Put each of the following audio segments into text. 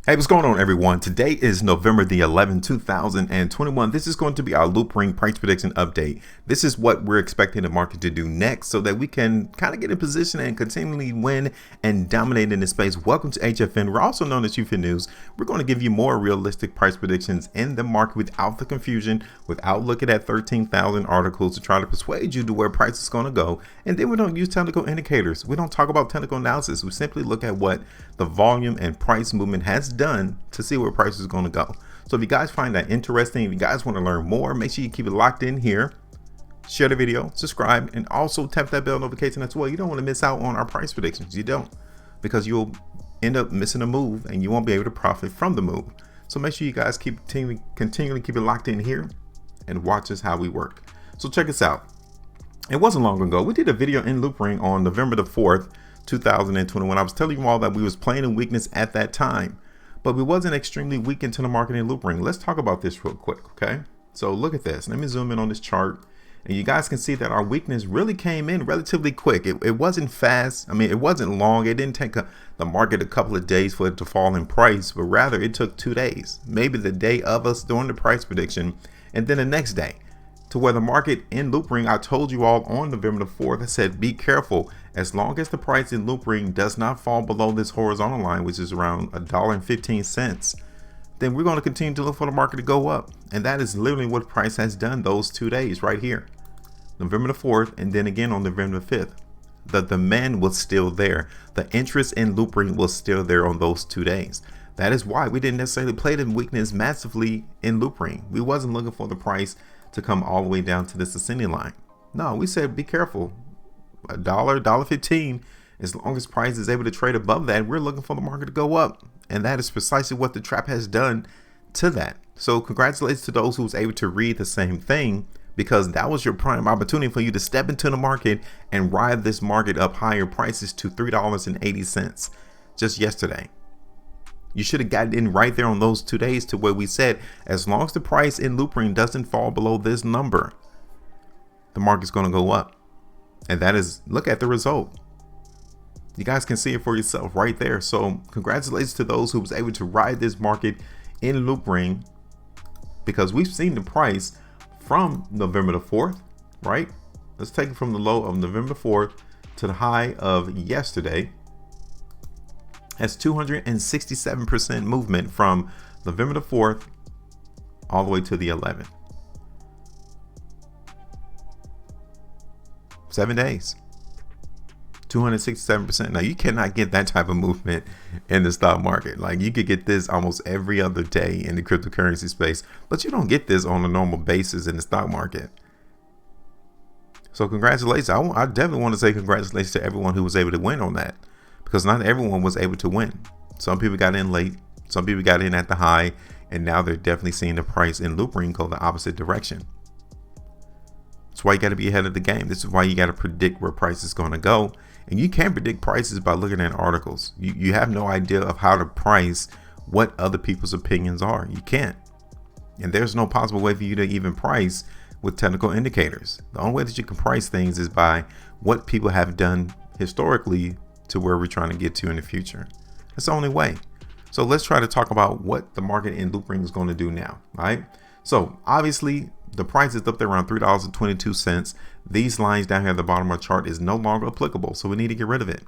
Hey, what's going on, everyone? Today is November the 11th, 2021. This is going to be our Loopring price prediction update. This is what we're expecting the market to do next so that we can kind of get in position and continually win and dominate in this space. Welcome to HueFin. We're also known as HueFin News. We're going to give you more realistic price predictions in the market without the confusion, without looking at 13,000 articles to try to persuade you to where price is going to go. And then we don't use technical indicators. We don't talk about technical analysis. We simply look at what the volume and price movement has done to see where price is going to go. So if you guys find that interesting, if you guys want to learn more, make sure you keep it locked in here. Share the video, subscribe, and also tap that bell notification as well. You don't want to miss out on our price predictions. You don't, because you'll end up missing a move and you won't be able to profit from the move. So make sure you guys continually keep it locked in here and watch us how we work. So check us out. It wasn't long ago we did a video in Loopring on November the 4th, 2021. I was telling you all that we was playing in weakness at that time, but we wasn't extremely weak into the market in Loopring. Let's talk about this real quick, okay? So look at this. Let me zoom in on this chart, and you guys can see that our weakness really came in relatively quick. It wasn't fast. I mean, it wasn't long. It didn't take the market a couple of days for it to fall in price, but rather it took 2 days, maybe the day of us doing the price prediction, and then the next day, to where the market in Loopring, I told you all on November the 4th, I said, be careful. As long as the price in Loopring does not fall below this horizontal line, which is around $1.15, then we're going to continue to look for the market to go up. And that is literally what price has done those 2 days right here, November the 4th, and then again on November the 5th. The demand was still there. The interest in Loopring was still there on those 2 days. That is why we didn't necessarily play the weakness massively in Loopring. We wasn't looking for the price to come all the way down to this ascending line. No, we said be careful. $1.15, as long as price is able to trade above that, we're looking for the market to go up. And that is precisely what the trap has done to that. So congratulations to those who was able to read the same thing, because that was your prime opportunity for you to step into the market and ride this market up higher prices to $3.80 just yesterday. You should have gotten in right there on those 2 days to where we said, as long as the price in Loopring doesn't fall below this number, the market's going to go up. And that is, look at the result. You guys can see it for yourself right there. So congratulations to those who was able to ride this market in Loopring, because we've seen the price from November the 4th, right? Let's take it from the low of November 4th to the high of yesterday. Has 267% movement from November the 4th all the way to the 11th. 7 days, 267%. Now you cannot get that type of movement in the stock market. Like, you could get this almost every other day in the cryptocurrency space, but you don't get this on a normal basis in the stock market. So congratulations. I definitely want to say congratulations to everyone who was able to win on that, because not everyone was able to win. Some people got in late, some people got in at the high, and now they're definitely seeing the price in Loopring go the opposite direction. That's why you got to be ahead of the game. This is why you got to predict where price is going to go. And you can't predict prices by looking at articles. You have no idea of how to price what other people's opinions are. You can't. And there's no possible way for you to even price with technical indicators. The only way that you can price things is by what people have done historically to where we're trying to get to in the future. That's the only way. So let's try to talk about what the market in Loopring is going to do now. All right. So obviously the price is up there around $3.22. These lines down here at the bottom of the chart is no longer applicable, so we need to get rid of it.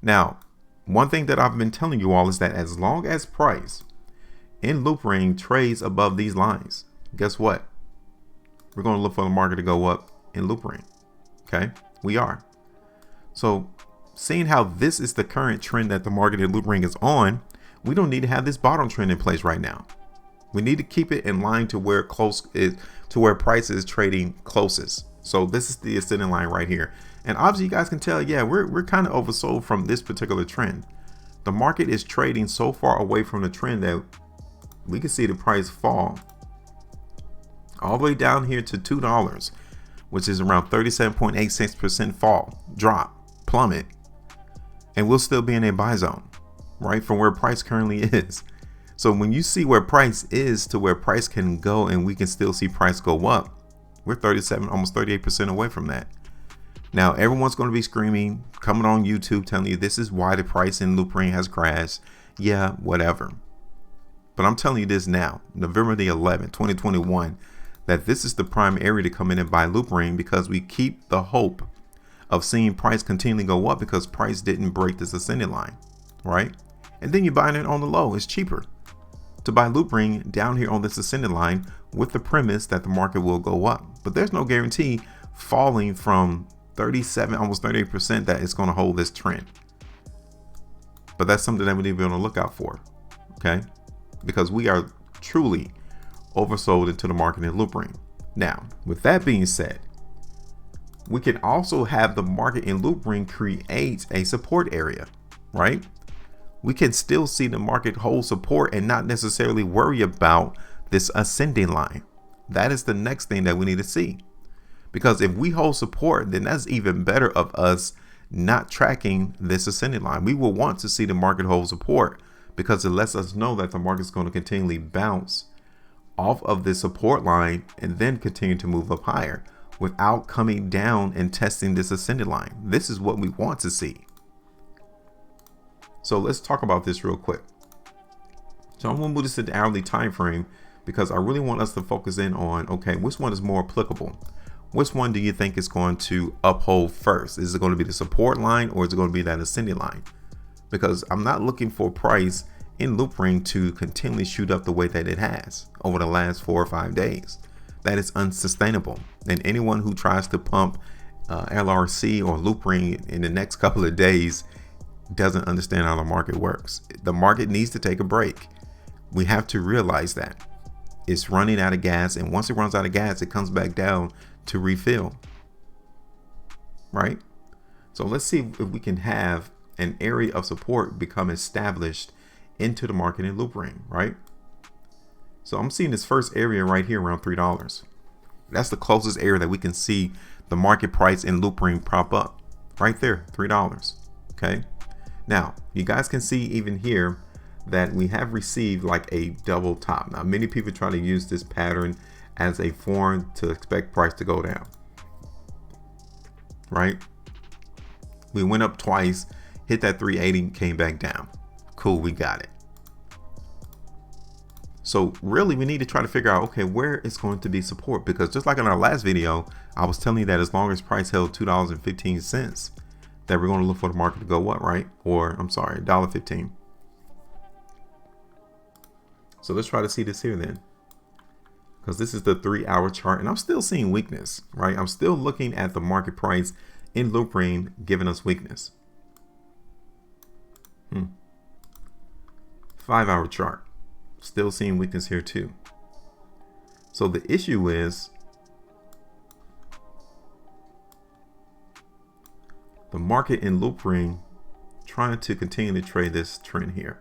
Now, one thing that I've been telling you all is that as long as price in Loopring trades above these lines, guess what? We're going to look for the market to go up in Loopring. Okay, we are. So seeing how this is the current trend that the market in Loopring is on, we don't need to have this bottom trend in place right now. We need to keep it in line to where price is trading closest. So this is the ascending line right here. And obviously you guys can tell, yeah, we're kind of oversold from this particular trend. The market is trading so far away from the trend that we can see the price fall all the way down here to $2, which is around 37.86% fall, drop, plummet. And we'll still be in a buy zone, right, from where price currently is. So when you see where price is to where price can go, and we can still see price go up, we're 37, almost 38% away from that. Now everyone's going to be screaming, coming on YouTube, telling you this is why the price in Loopring has crashed. Yeah, whatever. But I'm telling you this now, November the 11th, 2021, that this is the prime area to come in and buy Loopring, because we keep the hope of seeing price continually go up because price didn't break this ascending line, right? And then you're buying it on the low. It's cheaper to buy Loopring down here on this ascending line with the premise that the market will go up. But there's no guarantee falling from 37, almost 38%, that it's going to hold this trend. But that's something that we need to be on the lookout for, okay? Because we are truly oversold into the market in Loopring. Now, with that being said, we can also have the market in Loopring create a support area, right? We can still see the market hold support and not necessarily worry about this ascending line. That is the next thing that we need to see. Because if we hold support, then that's even better of us not tracking this ascending line. We will want to see the market hold support because it lets us know that the market is going to continually bounce off of this support line and then continue to move up higher without coming down and testing this ascending line. This is what we want to see. So let's talk about this real quick. So I'm going to move this to the hourly time frame because I really want us to focus in on, okay, which one is more applicable? Which one do you think is going to uphold first? Is it going to be the support line or is it going to be that ascending line? Because I'm not looking for price in Loopring to continually shoot up the way that it has over the last 4 or 5 days. That is unsustainable. And anyone who tries to pump LRC or Loopring in the next couple of days doesn't understand how the market works. The market needs to take a break. We have to realize that it's running out of gas, and once it runs out of gas, it comes back down to refill, right? So let's see if we can have an area of support become established into the market in Loopring, right? So I'm seeing this first area right here around $3. That's the closest area that we can see the market price in Loopring prop up right there, $3. Okay. Now you guys can see even here that we have received like a double top. Now many people try to use this pattern as a form to expect price to go down, right? We went up twice, hit that 380, came back down. Cool, we got it. So really we need to try to figure out, okay, where is going to be support? Because just like in our last video, I was telling you that as long as price held $2.15, that we're going to look for the market to go up, right? Or I'm sorry, $1.15. So let's try to see this here then, because this is the 3-hour chart and I'm still seeing weakness, right? I'm still looking at the market price in Loopring giving us weakness. 5-hour chart, still seeing weakness here too. So the issue is the market in Loopring trying to continue to trade this trend here,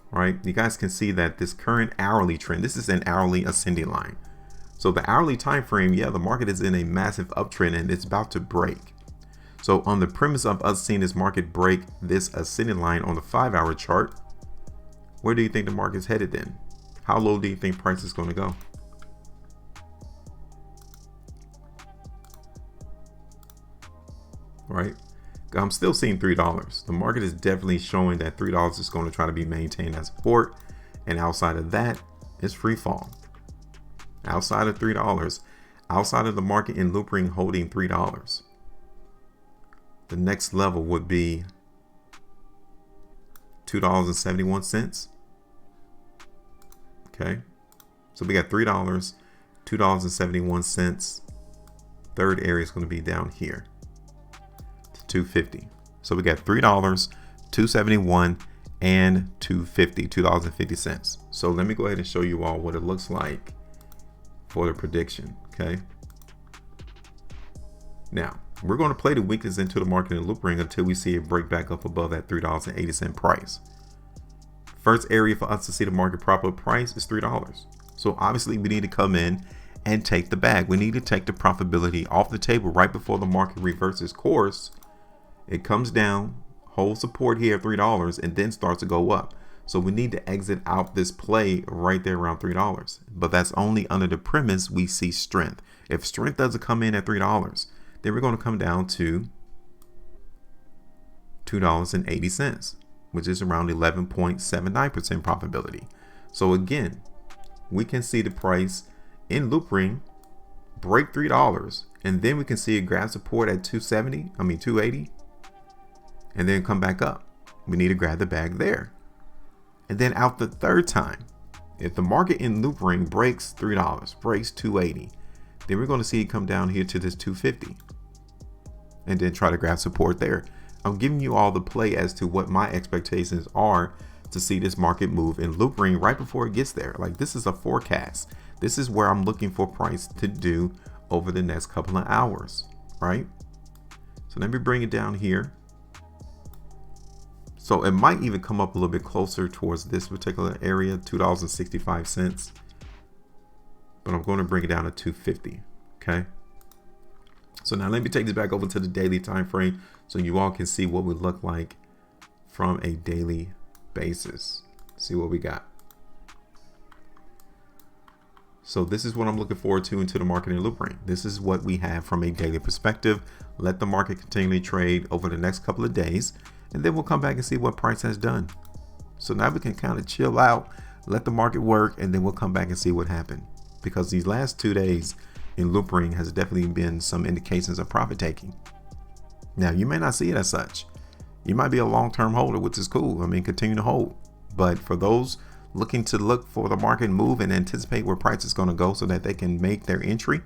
right? You guys can see that this current hourly trend, this is an hourly ascending line. So the hourly time frame, yeah, the market is in a massive uptrend and it's about to break. So on the premise of us seeing this market break this ascending line on the 5-hour chart, where do you think the market's headed then? How low do you think price is going to go? Right? I'm still seeing $3. The market is definitely showing that $3 is going to try to be maintained as support. And outside of that, it's free fall. Outside of $3, outside of the market in Loopring holding $3, the next level would be $2.71. Okay. So we got $3, $2.71. Third area is going to be down here. $2.50. So we got $3, $2.71, and $2.50, $2.50. So let me go ahead and show you all what it looks like for the prediction. Okay. Now we're going to play the weakness into the market in Loopring until we see it break back up above that $3.80 price. First area for us to see the market prop up price is $3. So obviously we need to come in and take the bag. We need to take the profitability off the table right before the market reverses course. It comes down, holds support here at $3, and then starts to go up. So we need to exit out this play right there around $3. But that's only under the premise we see strength. If strength doesn't come in at $3, then we're going to come down to $2.80. which is around 11.79% profitability. So again, we can see the price in Loopring break $3, and then we can see it grab support at 280, and then come back up. We need to grab the bag there. And then out the third time, if the market in Loopring breaks $3, breaks 280, then we're going to see it come down here to this 250 and then try to grab support there. I'm giving you all the play as to what my expectations are to see this market move in Loopring right before it gets there. Like, this is a forecast. This is where I'm looking for price to do over the next couple of hours, right? So let me bring it down here. So it might even come up a little bit closer towards this particular area, $2.65. But I'm going to bring it down to 250. Okay. So now let me take this back over to the daily time frame so you all can see what we look like from a daily basis. See what we got. So this is what I'm looking forward to into the market in Loopring. This is what we have from a daily perspective. Let the market continually trade over the next couple of days, and then we'll come back and see what price has done. So now we can kind of chill out, let the market work, and then we'll come back and see what happened. Because these last 2 days in Loopring has definitely been some indications of profit taking. Now, you may not see it as such. You might be a long-term holder, which is cool. I mean, continue to hold. But for those looking to look for the market move and anticipate where price is going to go so that they can make their entry,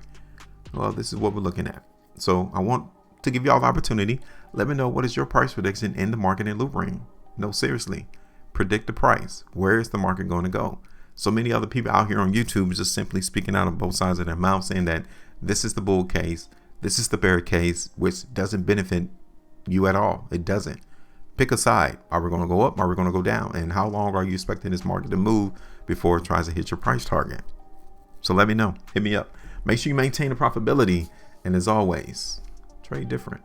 well, this is what we're looking at. So I want to give you all the opportunity. Let me know, what is your price prediction in the market in Loopring? No, seriously, predict the price. Where is the market going to go? So many other people out here on YouTube just simply speaking out of both sides of their mouth, saying that this is the bull case, this is the bear case, which doesn't benefit you at all. It doesn't. Pick a side. Are we going to go up? Are we going to go down? And how long are you expecting this market to move before it tries to hit your price target? So let me know. Hit me up. Make sure you maintain the profitability. And as always, trade different.